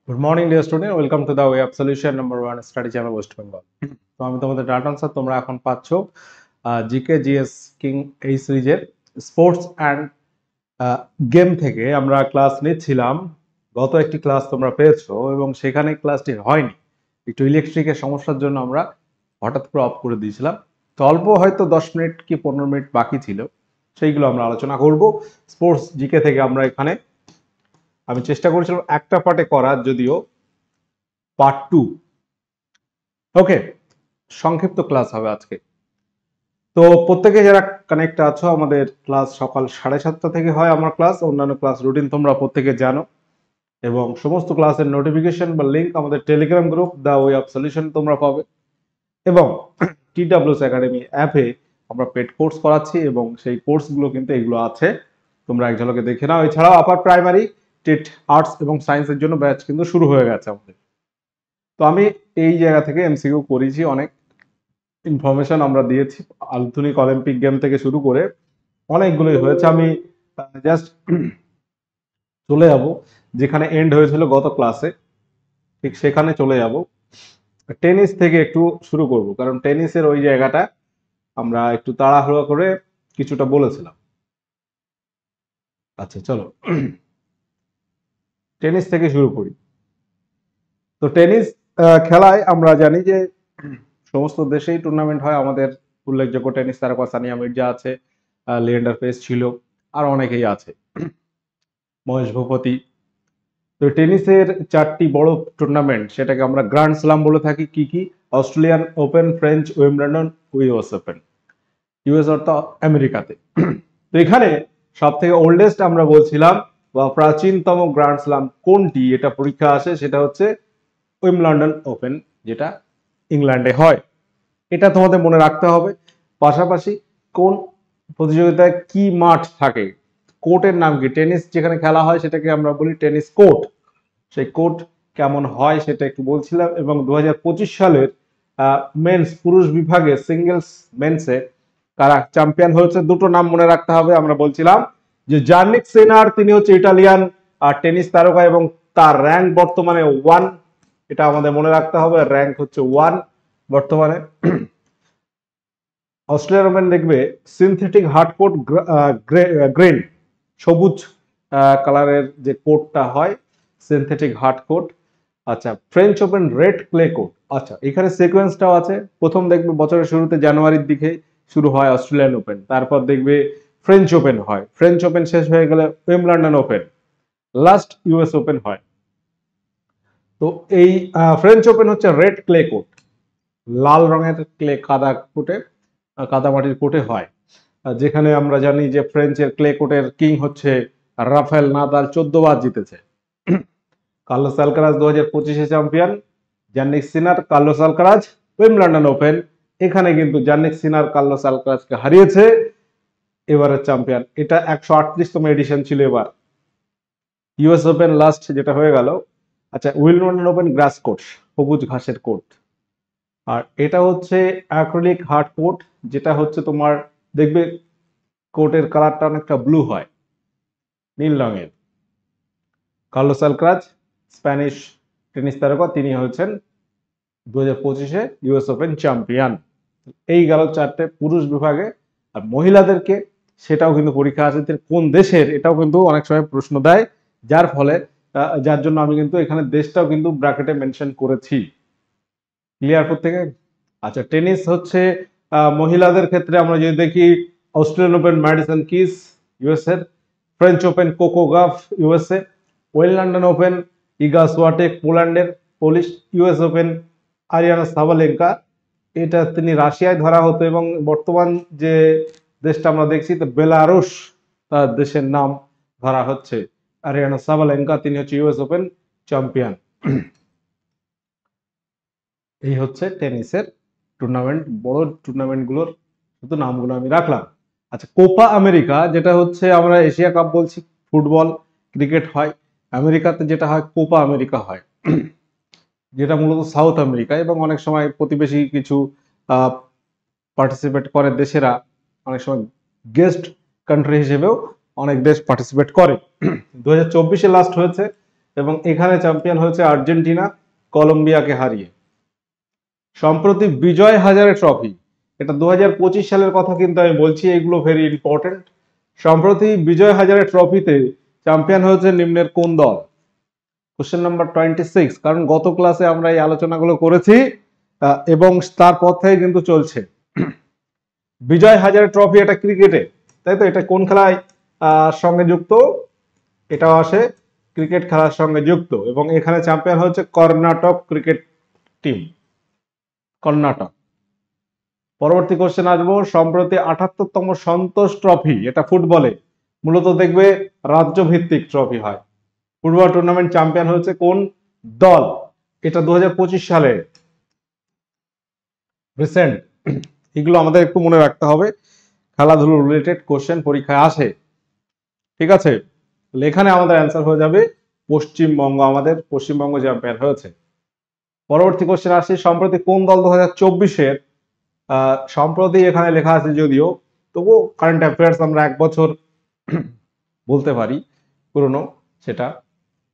Good morning, dear student. Welcome to the Web Solution number 1 study channel West Bengal. তো আমি তোমাদের data answer তোমরা এখন পাচ্ছ জিকে জিএস কিং এই সিরিজের স্পোর্টস অ্যান্ড গেম থেকে আমরা ক্লাস নিচ্ছিলাম। গত একটি ক্লাস তোমরা পেয়েছো এবং সেখানে ক্লাসটি হয়নি, একটু ইলেকট্রিকের সমস্যার জন্য আমরা হঠাৎ করে অফ করে দিয়েছিলাম। তো অল্প হয়তো 10 মিনিট কি 15 মিনিট বাকি ছিল, সেইগুলো আমরা আলোচনা করব। স্পোর্টস জিকে থেকে আমরা এখানে আমি চেষ্টা করেছিলাম একটা পার্টে করার, যদিও পার্ট 2। ওকে, সংক্ষিপ্ত ক্লাস হবে আজকে। তো প্রত্যেকে যারা কানেক্ট আছো, আমাদের ক্লাস সকাল 7:30 থেকে হয় আমার ক্লাস। অন্যান্য ক্লাস রুটিন তোমরা প্রত্যেকে জানো এবং সমস্ত ক্লাসের নোটিফিকেশন বা লিঙ্ক আমাদের Telegram group the way of solution তোমরা পাবে এবং TWS একাডেমি অ্যাপে আমরা পেড কোর্স করাচ্ছি এবং সেই কোর্সগুলো কিন্তু এগুলো আছে, তোমরা এক ঝলকে দেখে নাও। এছাড়াও আপার প্রাইমারি, টেট, আর্টস এবং সায়েন্সের জন্য ব্যাচ কিন্তু শুরু হয়ে গেছে আমাদের। তো আমি এই জায়গা থেকে এমসিকিউ করেছি, অনেক ইনফরমেশন আমরা দিয়েছি, আধুনিক অলিম্পিক গেম থেকে শুরু করে অনেকগুলোই হয়েছে। আমি জাস্ট চলে যাব যেখানে এন্ড হয়েছিল গত ক্লাসে, ঠিক সেখানে চলে যাব। টেনিস থেকে একটু শুরু করব, কারণ টেনিসের ওই জায়গাটা আমরা একটু তাড়াহুড়ো করে কিছুটা বলেছিলাম। আচ্ছা চলো টেনিস থেকে শুরু করি। তো টেনিস খেলায় আমরা জানি যে সমস্ত দেশেই টুর্নামেন্ট হয়। আমাদের উল্লেখযোগ্য টেনিস তারকা সানিয়া মির্জা আছে, লিয়েন্ডার পেস ছিল, আর অনেকেই আছে, মহেশ ভূপতি। তো টেনিসের 4টি বড় টুর্নামেন্ট, সেটাকে আমরা গ্র্যান্ড স্লাম বলে থাকি। কি কি? Australian open, French Wimbledon, US open. US অর্থাৎ আমেরিকাতে। তো এখানে সব থেকে ওল্ডেস্ট আমরা বলছিলাম বা প্রাচীনতম গ্র্যান্ড স্লাম কোনটি, এটা পরীক্ষা আসে, সেটা হচ্ছে উইম্বলডন ওপেন, যেটা ইংল্যান্ডে হয়। এটা তোমাদের মনে রাখতে হবে। পাশাপাশি কোন প্রতিযোগিতায় কি মাঠ থাকে, কোর্টের নাম কি। টেনিস যেখানে খেলা হয় সেটাকে আমরা বলি টেনিস কোর্ট। সেই কোর্ট কেমন হয় সেটা একটু বলছিলাম। এবং 2025 সালের মেন্স পুরুষ বিভাগে সিঙ্গেলস মেন্সে কারা চ্যাম্পিয়ন হয়েছে, দুটো নাম মনে রাখতে হবে। আমরা বলছিলাম যে জার্নিক সিনার, তিনি হচ্ছে ইটালিয়ান টেনিস তারকা এবং তার র্যাঙ্ক বর্তমানে 1। এটা আমাদের মনে রাখতে হবে, র্যাঙ্ক হচ্ছে 1 বর্তমানে। অস্ট্রেলিয়ান ওপেন দেখবে সিনথেটিক হার্ড কোট, গ্রেন সবুজ কালারের যে কোটটা হয়, সিনথেটিক হার্ড কোট। আচ্ছা, French open red clay court. আচ্ছা, এখানে সিকোয়েন্সটাও আছে। প্রথম দেখবে বছরের শুরুতে জানুয়ারির দিকে শুরু হয় অস্ট্রেলিয়ান ওপেন, তারপর দেখবে ফ্রেঞ্চ ওপেন হয়, ফ্রেঞ্চ ওপেন শেষ হয়ে গেলে Wimbledon open, last US open হয়। তো এই ফ্রেঞ্চ ওপেন হচ্ছে রেড ক্লে কোট, লাল রঙের ক্লে কাদা কোটে, কাদামাটির কোটে হয়। যেখানে আমরা জানি যে ফ্রেঞ্চের ক্লে কোটের কিং হচ্ছে রাফেল নাদাল, 14 বার জিতেছে। কার্লোস আলকারাজ 2025-এ চ্যাম্পিয়ন, জানিক সিনার, কার্লোস আলকারাজ। উইম্বলডন ওপেন, এখানে কিন্তু জানিক সিনার কার্লোস আলকারাজকে হারিয়েছে, এবারের চ্যাম্পিয়ন। এটা 138তম এডিশন ছিল এবার। ইউএস ওপেন লাস্ট যেটা হয়ে গেল। আচ্ছা, উইম্বলডন ওপেন গ্রাস কোট, সবুজ ঘাসের কোট। আর এটা হচ্ছে অ্যাক্রিলিক হার্ড কোট, যেটা হচ্ছে তোমার দেখবে কোটের কালারটা অনেকটা ব্লু হয়, নীল রঙের। কার্লোস আলকারাজ স্প্যানিশ টেনিস তারকা, তিনি হচ্ছেন 2025-এ ইউএস ওপেন চ্যাম্পিয়ন। এই গেল 4টে পুরুষ বিভাগে। আর মহিলাদেরকে সেটাও কিন্তু পরীক্ষা আছে, কোন দেশের, এটাও কিন্তু অনেক সময় প্রশ্ন দেয়, যার ফলে যার জন্য আমি কিন্তু এখানে দেশটাও কিন্তু ব্র্যাকেটে মেনশন করেছি। ক্লিয়ার প্রত্যেকে? আচ্ছা, টেনিস হচ্ছে মহিলাদের ক্ষেত্রে আমরা যদি দেখি, Australian open Madison Keys USA, French open Coco Gauff USA, ওয়েলন্ডন ওপেন ইগা সোয়াটেক পোল্যান্ডের, Polish. US open Aryna Sabalenka, এটা তিনি রাশিয়ায় ধরা হতো এবং বর্তমান যে দেশটা আমরা দেখছি তো বেলারুশ, তার দেশের নাম ধরা হচ্ছে। আরিয়ানা সাবালেঙ্কা, তিনি হচ্ছে ইউএস ওপেন চ্যাম্পিয়ন। এই হচ্ছে টেনিসের টুর্নামেন্ট, বড় টুর্নামেন্টগুলোর শুধু নামগুলো আমি রাখলাম। আচ্ছা, কোপা আমেরিকা, যেটা হচ্ছে আমরা এশিয়া কাপ বলছি, ফুটবল ক্রিকেট হয়। আমেরিকাতে যেটা হয় কোপা আমেরিকা হয়, যেটা মূলত সাউথ আমেরিকা এবং অনেক সময় প্রতিবেশী কিছু পার্টিসিপেট করে দেশেরা, অনেক সময় গেস্ট কান্ট্রি হিসেবেও অনেক দেশ পার্টিসিপেট করে। 2024-এ লাস্ট হয়েছে এবং এখানে চ্যাম্পিয়ন হয়েছে আর্জেন্টিনা কলম্বিয়াকে হারিয়ে। সম্প্রতি বিজয় হাজারে ট্রফি, এটা 2025 সালের কথা কিন্তু আমি বলছি, এগুলো ভেরি ইম্পর্টেন্ট। সম্প্রতি বিজয় হাজারে ট্রফিতে চ্যাম্পিয়ন হয়েছে নিম্নের কোন দল? কোশ্চেন নাম্বার 26, কারণ গত ক্লাসে আমরা এই আলোচনাগুলো করেছি এবং তারপর থেকে কিন্তু চলছে। বিজয় হাজারে ট্রফি এটা ক্রিকেটে, তাই তো? এটা কোন খেলায় সঙ্গে যুক্ত? এটাও আসে ক্রিকেট খেলার সঙ্গে যুক্ত, এবং এখানে চ্যাম্পিয়ন হচ্ছে কর্ণাটক ক্রিকেট টিম, কর্ণাটক। পরবর্তী কোশ্চেন আসবো, সম্প্রতি 78তম সন্তোষ ট্রফি, এটা ফুটবলে, মূলত দেখবে রাজ্য ভিত্তিক ট্রফি হয়। ফুটবল টুর্নামেন্ট চ্যাম্পিয়ন হচ্ছে কোন দল? এটা 2025 সালে, রিসেন্ট। এগুলো আমাদের একটু মনে রাখতে হবে, খেলাধুলো রিলেটেড কোশ্চেন পরীক্ষায় আসে, ঠিক আছে? এখানে আমাদের অ্যান্সার হয়ে যাবে পশ্চিমবঙ্গ, আমাদের পশ্চিমবঙ্গ চ্যাম্পিয়ন হয়েছে। পরবর্তী কোশ্চেন আসছে, সম্প্রতি কোন দল 2024-এর, সম্প্রতি এখানে লেখা আছে যদিও, তবু কারেন্ট অ্যাফেয়ার্স আমরা 1 বছর বলতে পারি পুরনো, সেটা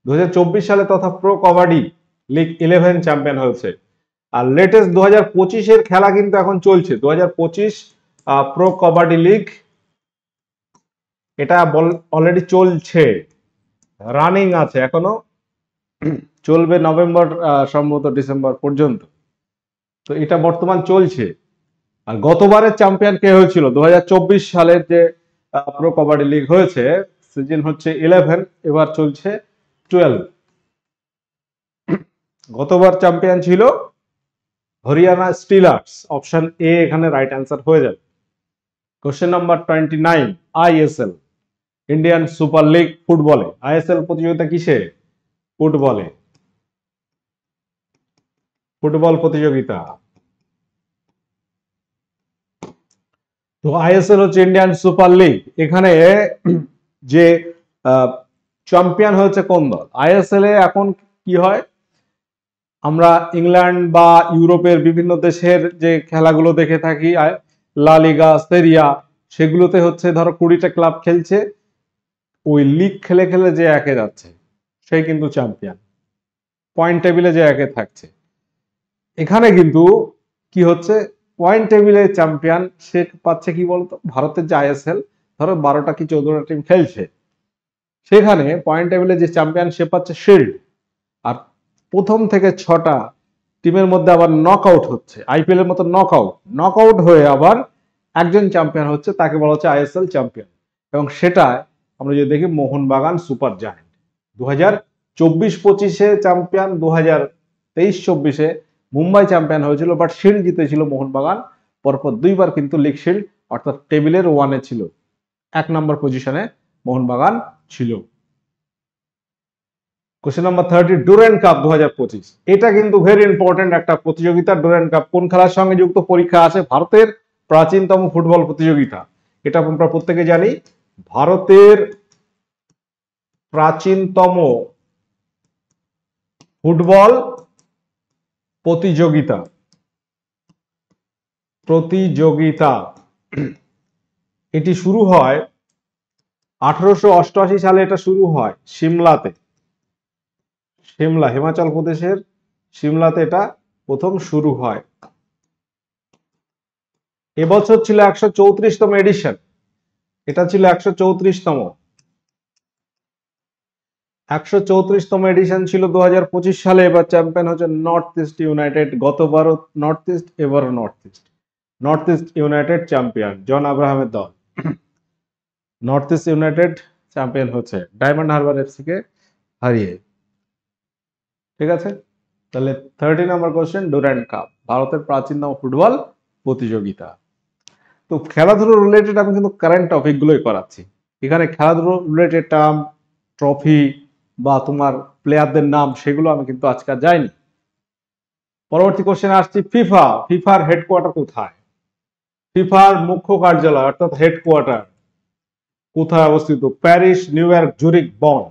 2024 সালে তথা প্রো কবাডি লিগ 11 চ্যাম্পিয়ন হয়েছে। আর লেটেস্ট 2025-এর খেলা কিন্তু এখন চলছে, 2025 প্রো কবাডি লিগ, এটা অলরেডি চলছে, রানিং আছে, এখনো চলবে নভেম্বর সম্ভবত ডিসেম্বর পর্যন্ত, তো এটা বর্তমান চলছে। আর গতবারের চ্যাম্পিয়ন কে হয়েছিল? 2024 সালের যে প্রো কবাডি লিগ হয়েছে, সিজন হচ্ছে 11, এবার চলছে 12। গতবার চ্যাম্পিয়ন ছিল হরিয়ানা স্টিলার্স, অপশন এ এখানে রাইট অ্যান্সার হয়ে যাবে। Question number 29, ISL, Indian super league ফুটবলে, আইএসএল প্রতিযোগিতা কিসে? ফুটবলে, ফুটবল প্রতিযোগিতা। তো আইএসএল হচ্ছে ইন্ডিয়ান সুপার লিগ, এখানে যে চ্যাম্পিয়ন হয়েছে কোন দল? আইএসএল এ এখন কি হয়, আমরা ইংল্যান্ড বা ইউরোপের বিভিন্ন দেশের যে খেলাগুলো দেখে থাকি, লা লিগা, সেরিয়া, সেগুলোতে হচ্ছে ধরো 20টা ক্লাব খেলছে, ওই লিগ খেলে খেলে যে একে যাচ্ছে সেই কিন্তু চ্যাম্পিয়ন, পয়েন্ট টেবিলে যে একে থাকছে। এখানে কিন্তু কি হচ্ছে, পয়েন্ট টেবিলে চ্যাম্পিয়ন সে পাচ্ছে কি বলতো, ভারতের যে আইএসএল, ধরো 12টা কি 14টা টিম খেলছে, সেখানে পয়েন্ট টেবিলে যে চ্যাম্পিয়ন সে পাচ্ছে শিল্ড, আর প্রথম থেকে 6টা টিমের মধ্যে আবার নকআউট হচ্ছে, আইপিএল এর মতো নকআউট হয়ে আবার একজন চ্যাম্পিয়ন হচ্ছে, তাকে বলা হচ্ছে আইএসএল চ্যাম্পিয়ন। এবং সেটা আমরা যদি দেখি Mohun Bagan super giant 2024-25-এ champion, 2023-24-এ Mumbai champion হয়েছিল, বাট শিল্ড জিতেছিল মোহনবাগান, পরপর 2বার কিন্তু লিগ শিল্ড, অর্থাৎ টেবিলের 1-এ ছিল, 1 নম্বর পজিশনে মোহনবাগান ছিল। কোশ্চেন নাম্বার 30, ডুরেন্ট কাপ 2025, এটা কিন্তু ভেরি ইম্পর্টেন্ট একটা প্রতিযোগিতা। ডুরেন্ট কাপ কোন খেলার সঙ্গে যুক্ত? পরীক্ষা আছে, ভারতের প্রাচীনতম ফুটবল প্রতিযোগিতা, এটা আমরা প্রত্যেকে জানি, ভারতের প্রাচীনতম ফুটবল প্রতিযোগিতা, এটি শুরু হয় 1888 সালে, এটা শুরু হয় সিমলাতে, সিমলা, হিমাচল প্রদেশের সিমলাতে এটা প্রথম শুরু হয়। এবছর ছিল 134তম এডিশন, এটা ছিল 134তম এডিশন ছিল 2025 সালে। এবার চ্যাম্পিয়ন হচ্ছে নর্থ ইস্ট ইউনাইটেড, গতবারও নর্থ ইস্ট, এবারও north east united champion, John আব্রাহামের দল। নর্থ ইস্ট ইউনাইটেড চ্যাম্পিয়ন হচ্ছে ডায়মন্ড হারবার এফসি কে হারিয়ে, ঠিক আছে? তাহলে 30 নম্বর কোশ্চেন, ডুরান্ট কাপ ভারতের প্রাচীনতম ফুটবল প্রতিযোগিতা। তো খেলাধুলো রিলেটেড আমি কিন্তু কারেন্ট টপিক গুলোই করাচ্ছি, এখানে খেলাধুলো রিলেটেড টার্ম, ট্রফি বা তোমার প্লেয়ারদের নাম, সেগুলো আমি কিন্তু আজকে যাইনি। পরবর্তী কোশ্চেন আসছি, ফিফার হেডকোয়ার্টার কোথায়? ফিফার মুখ্য কার্যালয় অর্থাৎ হেডকোয়ার্টার কোথায় অবস্থিত? প্যারিস, নিউ ইয়র্ক, জুরিক, বন।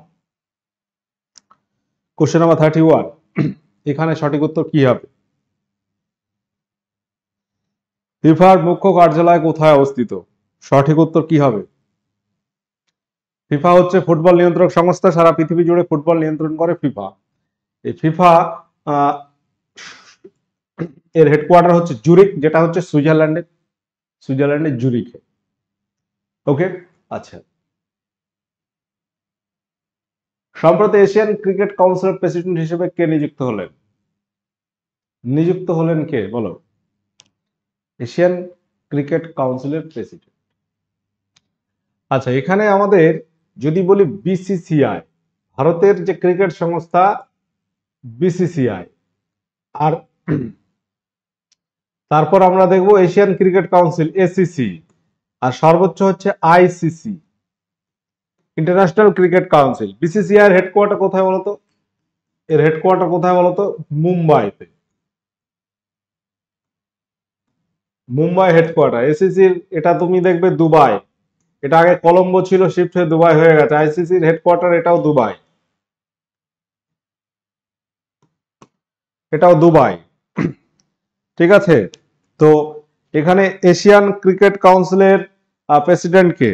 কোশ্চেন নাম্বার 31, এখানে সঠিক উত্তর কি হবে? ফিফার মুখ্য কার্যালয় কোথায় অবস্থিত? সঠিক উত্তর কি হবে? ফিফা হচ্ছে ফুটবল নিয়ন্ত্রক সংস্থা, সারা পৃথিবী জুড়ে ফুটবল নিয়ন্ত্রণ করে ফিফা। এই ফিফা এর হেডকোয়ার্টার হচ্ছে জুরিক, যেটা হচ্ছে সুইজারল্যান্ডের জুরিকে। ওকে, আচ্ছা। সম্প্রতি এশিয়ান ক্রিকেট কাউন্সিলের প্রেসিডেন্ট হিসেবে কে নিযুক্ত হলেন কে বলো? এশিয়ান ক্রিকেট কাউন্সিলের প্রেসিডেন্ট। আচ্ছা, এখানে আমাদের যদি বলি বিসিসিআই, ভারতের যে ক্রিকেট সংস্থা বিসিসিআই, আর তারপর আমরা দেখব এশিয়ান ক্রিকেট কাউন্সিল এসিসি, আর সর্বোচ্চ হচ্ছে ICC, international cricket council. BCCI এর হেডকোয়ার্টার কোথায় বলতো? এর হেডকোয়ার্টার কোথায় বলতো? মুম্বাইতে। মুম্বাই হেডকোয়ার্টার। এসিসির এটা তুমি দেখবে দুবাই, এটা আগে কলম্বো ছিল, শিফট হয়ে দুবাই হয়ে গেছে। আইসিসির হেডকোয়ার্টার এটাও দুবাই, এটাও দুবাই। ঠিক আছে, তো এখানে এশিয়ান ক্রিকেট কাউন্সিলের প্রেসিডেন্ট কে?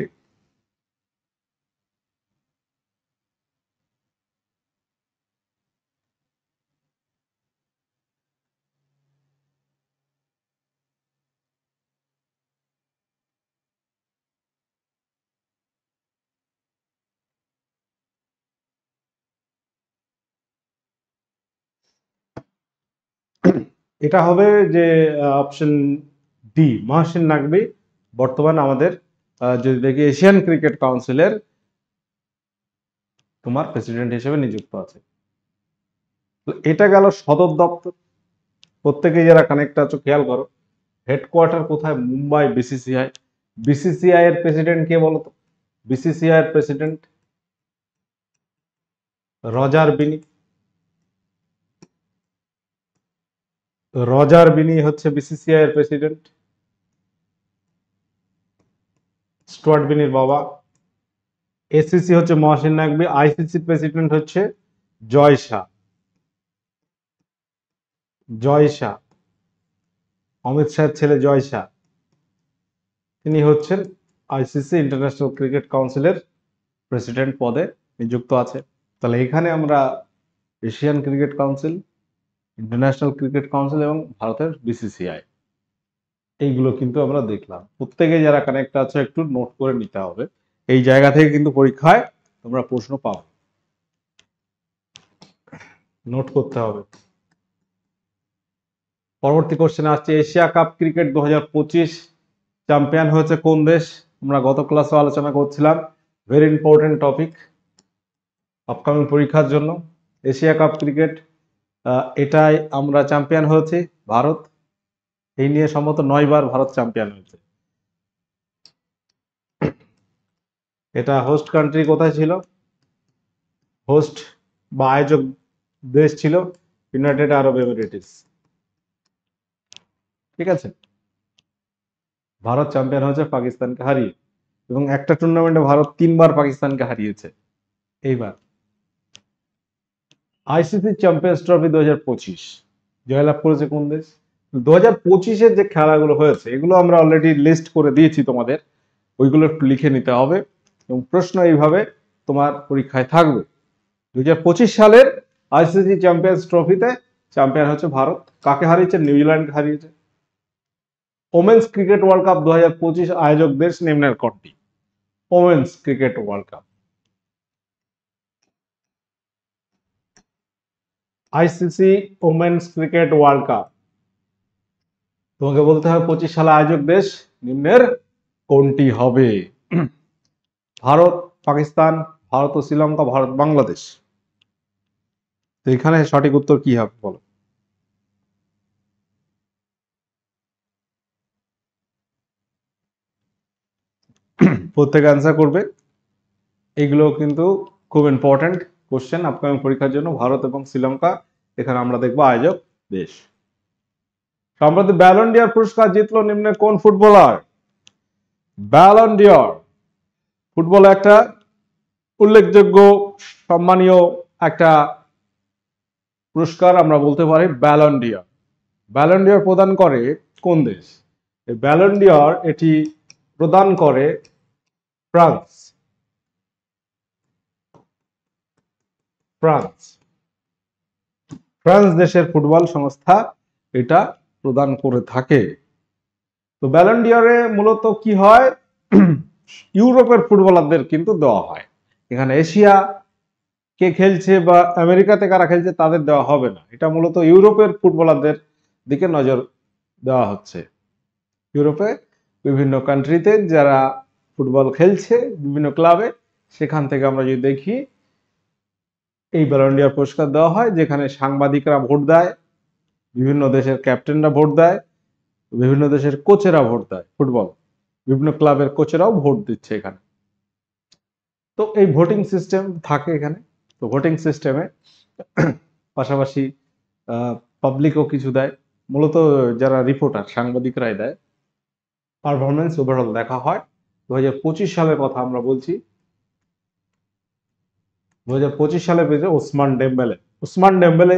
এটা হবে যে অপশন ডি, মহসিন নাকভি, বর্তমান আমাদের যদি দেখি এশিয়ান ক্রিকেট কাউন্সিলের তোমার প্রেসিডেন্ট হিসেবে নিযুক্ত আছে। এটা গেল সদর দপ্তর। প্রত্যেকে যারা কানেক্ট আছো খেয়াল করো, হেডকোয়ার্টার কোথায়? মুম্বাই বিসিসিআই। বিসিসিআই এর প্রেসিডেন্ট কে বলতো? বিসিসিআই এর প্রেসিডেন্ট রজার বিনি। রজার বিনি হচ্ছে বিসিসিআই এর প্রেসিডেন্ট, স্টুয়ার্ট বিনির বাবা। এসিসি হচ্ছে মহসিন নাকভি, আইসিসি প্রেসিডেন্ট হচ্ছে জয় শাহ। জয় শাহ, অমিত শাহের ছেলে জয় শাহ, তিনি হচ্ছেন আইসিসি ইন্টারন্যাশনাল ক্রিকেট কাউন্সিলের প্রেসিডেন্ট পদে নিযুক্ত আছে। তাহলে এখানে আমরা Asian cricket council, international cricket council এবং ভারতের বিসিসিআই, এইগুলো কিন্তু আমরা দেখলাম। প্রত্যেকে যারা কানেক্ট আছে একটু নোট করে নিতে হবে, এই জায়গা থেকে কিন্তু পরীক্ষায় তোমরা প্রশ্ন পাও, নোট করতে হবে। পরবর্তী কোশ্চেনে আসছে, এশিয়া কাপ ক্রিকেট 2025 চ্যাম্পিয়ন হয়েছে কোন দেশ? আমরা গত ক্লাসে আলোচনা করছিলাম, ভেরি ইম্পর্টেন্ট টপিক আপকামিং পরীক্ষার জন্য। এশিয়া কাপ ক্রিকেট এটাই আমরা চ্যাম্পিয়ন হয়েছি ভারত। এই নিয়ে সম্ভবত 9 বার ভারত চ্যাম্পিয়ন হয়েছে। এটা হোস্ট কান্ট্রি কোথায় ছিল? হোস্ট বা আয়োজক দেশ ছিল ইউনাইটেড আরব এমিরেটস। ঠিক আছে, ভারত চ্যাম্পিয়ন হয়েছে পাকিস্তানকে হারিয়ে, এবং একটা টুর্নামেন্টে ভারত 3 বার পাকিস্তানকে হারিয়েছে। এইবার আইসিসি চ্যাম্পিয়ন্স ট্রফি 2025 জয়লাভ করেছে কোন দেশ? 2025-এর যে খেলাগুলো হয়েছে এগুলো আমরা অলরেডি লিস্ট করে দিয়েছি তোমাদের, ওইগুলো একটু লিখে নিতে হবে, এবং প্রশ্ন এইভাবে তোমার পরীক্ষায় থাকবে। 2025 সালের আইসিসি চ্যাম্পিয়ন্স ট্রফিতে চ্যাম্পিয়ন হচ্ছে ভারত। কাকে হারিয়েছে? নিউজিল্যান্ড হারিয়েছে। ওমেন্স ক্রিকেট ওয়ার্ল্ড কাপ 2025 আয়োজক দেশ নিম্নের কোনটি? Women's cricket world cup, ICC women's cricket world cup, তোমাকে বলতে হবে 25 সালে আয়োজক দেশ নিম্নের কোনটি হবে? ভারত, পাকিস্তান, ভারত ও শ্রীলঙ্কা, ভারত বাংলাদেশ। তো এখানে সঠিক উত্তর কি হবে বলো? প্রত্যেকে অ্যান্সার করবে, এগুলো কিন্তু খুব ইম্পর্টেন্ট কোশ্চেন আপকামিং পরীক্ষার জন্য। ভারত এবং শ্রীলঙ্কা এখানে আমরা দেখবো আয়োজক দেশ। সম্প্রতি ব্যালন ডি'র পুরস্কার জিতলো নিম্নে কোন ফুটবলার? ব্যালন ডি'র ফুটবলে একটা উল্লেখযোগ্য সম্মানীয় একটা পুরস্কার আমরা বলতে পারি ব্যালন ডি'র। ব্যালন ডি'র প্রদান করে কোন দেশ? ব্যালন ডি'র এটি প্রদান করে ফ্রান্স। ফ্রান্স। ফ্রান্স দেশের ফুটবল সংস্থা এটা প্রদান করে থাকে। তো ব্যালন ডি'রে মূলত কি হয়, ইউরোপের ফুটবলারদের কিন্তু দেওয়া হয়। এখানে এশিয়া কে খেলছে বা আমেরিকাতে কারা খেলছে তাদের দেওয়া হবে না, এটা মূলত ইউরোপের ফুটবলারদের দিকে নজর দেওয়া হচ্ছে। ইউরোপে বিভিন্ন কান্ট্রিতে যারা ফুটবল খেলছে বিভিন্ন ক্লাবে, সেখান থেকে আমরা যদি দেখি এই ব্যালন ডি'র পুরস্কার দেওয়া হয়, যেখানে সাংবাদিকরা ভোট দেয়, বিভিন্ন দেশের ক্যাপ্টেনরা ভোট দেয়, বিভিন্ন দেশের কোচেরা ভোট দেয়, ফুটবল বিভিন্ন ক্লাবের কোচেরাও ভোট দিচ্ছে এখানে। তো এই ভোটিং সিস্টেম থাকে এখানে। তো ভোটিং সিস্টেমে পাশাপাশি পাবলিকও কিছু দেয়, মূলত যারা রিপোর্টার সাংবাদিকরাই দেয়। পারফরমেন্স ওভারঅল দেখা হয়। 2025 সালের কথা আমরা বলছি। 2025 সালে পেয়েছে ওসমান ডেম্বেলে। ওসমান ডেম্বেলে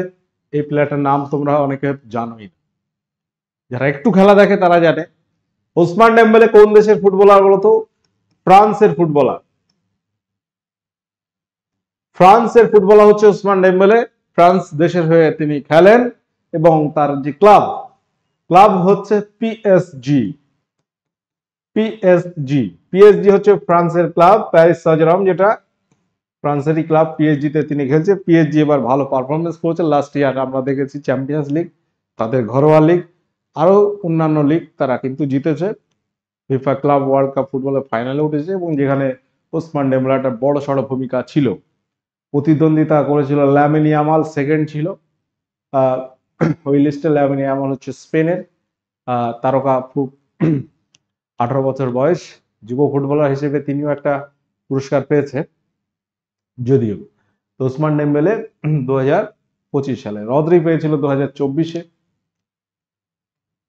এই প্লেয়ারটার নাম তোমরা অনেকে জানোই না, যারা একটু খেলা দেখে তারা জানে। ওসমান ডেম্বেলে কোন দেশের ফুটবলার বলতো? ফ্রান্সের ফুটবলার। ফ্রান্সের ফুটবলার হচ্ছে ওসমান ডেম্বেলে। ফ্রান্স দেশের হয়ে তিনি খেলেন এবং তার যে ক্লাব হচ্ছে পিএসজি। পিএসজি হচ্ছে ফ্রান্সের ক্লাব, প্যারিস সান-জেরমেন যেটা ফ্রান্সেরই ক্লাব। পিএসজি তে তিনি খেলছে। পিএসজি এবার ভালো পারফরমেন্স করেছে। লাস্ট ইয়ার আমরা দেখেছি চ্যাম্পিয়ন্স লিগ, তাদের ঘরোয়া লিগ, আরো অন্যান্য লিগ তারা কিন্তু জিতেছে। ফিফা ক্লাব ওয়ার্ল্ড কাপ ফুটবলের ফাইনালে উঠেছে এবং যেখানে ওসমান ডেম্বেলে একটা বড় সড় ভূমিকা ছিল। প্রতিদ্বন্দ্বিতা করেছিল লামিন ইয়ামাল, সেকেন্ড ছিল ওই লিস্টে। লামিন ইয়ামাল হচ্ছে স্পেনের তারকা, খুব 18 বছর বয়স, যুব ফুটবলার হিসেবে তিনিও একটা পুরস্কার পেয়েছে যদিও। তো ওসমান ডেম্বেলে 2025 সালে, রদ্রি পেয়েছিল 2024-এ,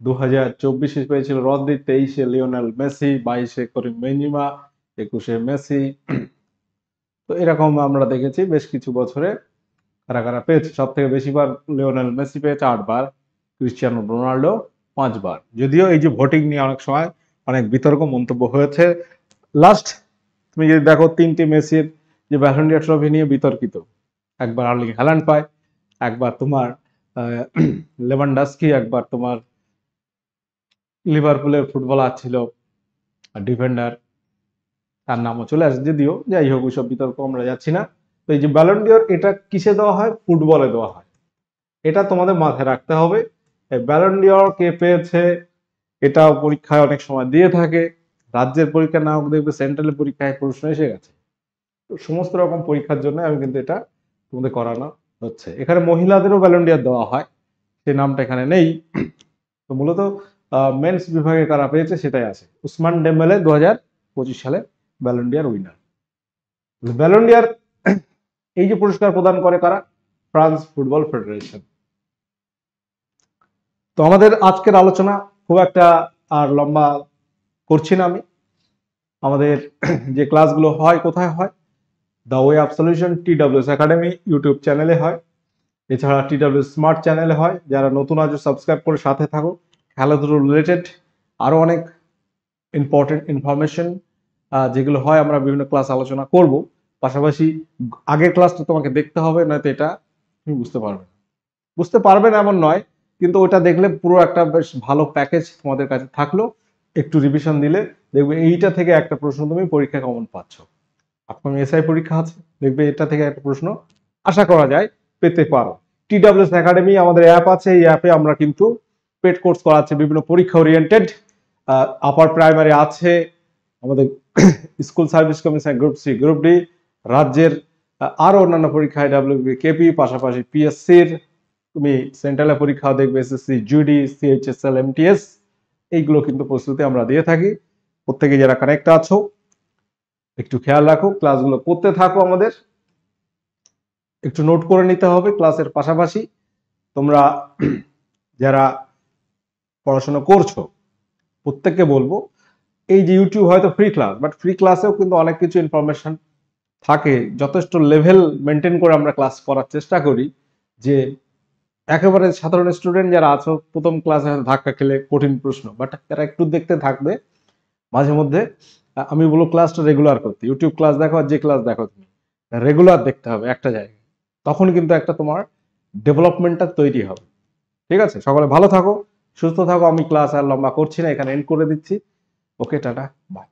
2024-এ পেয়েছিল রদ্রি, 23-এ লিওনেল মেসি, 22-এ করিম বেনজেমা, 21-এ মেসি। তো এরকম আমরা দেখেছি বেশ কিছু বছরে কারা কারা পেয়েছে। সব থেকে বেশিবার লিওনেল মেসি পেয়েছে 8 বার, ক্রিস্টিয়ানো রোনাল্ডো 5 বার। যদিও এই যে ভোটিং নিয়ে অনেক সময় অনেক বিতর্ক মন্তব্য হয়েছে। লাস্ট তুমি যদি দেখো 3টে মেসির যে ব্যালন ডি'র ট্রফি নিয়ে বিতর্কিত, একবার আর্লিং হ্যালান্ড পায়, একবার তোমার লেভানডস্কি, একবার তোমার লিভারপুলের ফুটবলার ছিল ডিফেন্ডার, তার নামও চলে আসে। যদিও যাই হোক, ওইসব বিতর্ক আমরা যাচ্ছি না। তো এই যে ব্যালন ডি'র এটা কিসে দেওয়া হয়? ফুটবলে দেওয়া হয়। এটা তোমাদের মাথায় রাখতে হবে। ব্যালন ডি'র কে পেয়েছে এটাও পরীক্ষায় অনেক সময় দিয়ে থাকে। রাজ্যের পরীক্ষা না হোক, দেখবে সেন্ট্রালের পরীক্ষায় প্রশ্ন এসে গেছে। তো সমস্ত রকম পরীক্ষার জন্য আমি কিন্তু এটা তোমাদের করানো হচ্ছে। এখানে মহিলাদেরও ব্যালন ডি'র দেওয়া হয়, সেই নামটা এখানে নেই। তো মূলত মেন্স বিভাগে কারা পেয়েছে সেটাই আছে। ওসমান ডেম্বেলে 2025 সালে ব্যালন ডি'র উইনার। ব্যালন ডি'র এই যে পুরস্কার প্রদান করে কারা? France football federation. তো আমাদের আজকের আলোচনা খুব একটা আর লম্বা করছি না আমি। আমাদের যে ক্লাসগুলো হয় কোথায় হয়? The way of solution TWS academy YouTube চ্যানেলে হয়, এছাড়া TWS স্মার্ট চ্যানেলে হয়। যারা নতুন আছো সাবস্ক্রাইব করে সাথে থাকো। খেলাধুলো রিলেটেড আরো অনেক ইম্পর্টেন্ট ইনফরমেশন যেগুলো হয় আমরা বিভিন্ন ক্লাস আলোচনা করব। পাশাপাশি আগের ক্লাসটা তোমাকে দেখতে হবে, নয়তো এটা তুমি বুঝতে পারবে না এমন নয়, কিন্তু ওটা দেখলে পুরো একটা বেশ ভালো প্যাকেজ তোমাদের কাছে থাকলো। একটু রিভিশন দিলে দেখবে এইটা থেকে একটা প্রশ্ন তুমি পরীক্ষায় কমন পাচ্ছ। আপকামিং এসআই পরীক্ষা আছে, দেখবে এটা থেকে একটা প্রশ্ন আশা করা যায় পেতে পারো। TWS একাডেমি আমাদের অ্যাপ আছে, এই অ্যাপে আমরা কিন্তু পেড কোর্স করাচ্ছি বিভিন্ন পরীক্ষা ওরিয়েন্টেড। আপার প্রাইমারি আছে আমাদের school service commission, group C, group D, রাজ্যের আরো অন্যান্য পরীক্ষায় ডাব্লিউবি, কেপি, পাশাপাশি পিএসসির তুমি সেন্ট্রালের পরীক্ষাও দেখবে, এসএসসি, জিডি, সিএইচএসএল, এমটিএস, এইগুলো কিন্তু প্রস্তুতি আমরা দিয়ে থাকি। প্রত্যেকে যারা কানেক্ট আছো একটু খেয়াল রাখো, ক্লাসগুলো করতে থাকো। আমাদের একটু নোট করে নিতে হবে ক্লাসের পাশাপাশি। তোমরা যারা পড়াশোনা করছো প্রত্যেককে বলবো, এই যে ইউটিউব হয়তো ফ্রি ক্লাস, বাট ফ্রি ক্লাসেও কিন্তু অনেক কিছু ইনফরমেশন থাকে। যথেষ্ট লেভেল মেনটেন করে আমরা ক্লাস করার চেষ্টা করি, যে একেবারে সাধারণ স্টুডেন্ট যারা আছো প্রথম ক্লাসে ধাক্কা খেলে কঠিন প্রশ্ন, বাট তারা একটু দেখতে থাকবে মাঝে মধ্যে। আমি বলবো ক্লাসটা রেগুলার করতে। ইউটিউব ক্লাস দেখো আর যে ক্লাস দেখো তুমি রেগুলার দেখতে হবে একটা জায়গায়। তখন কিন্তু একটা তোমার ডেভেলপমেন্টটা তৈরি হবে। ঠিক আছে, সকলে ভালো থাকো, সুস্থ থাকো। আমি ক্লাস আর লম্বা করছি না, এখানে এন্ড করে দিচ্ছি। ওকে, টাটা, বাই।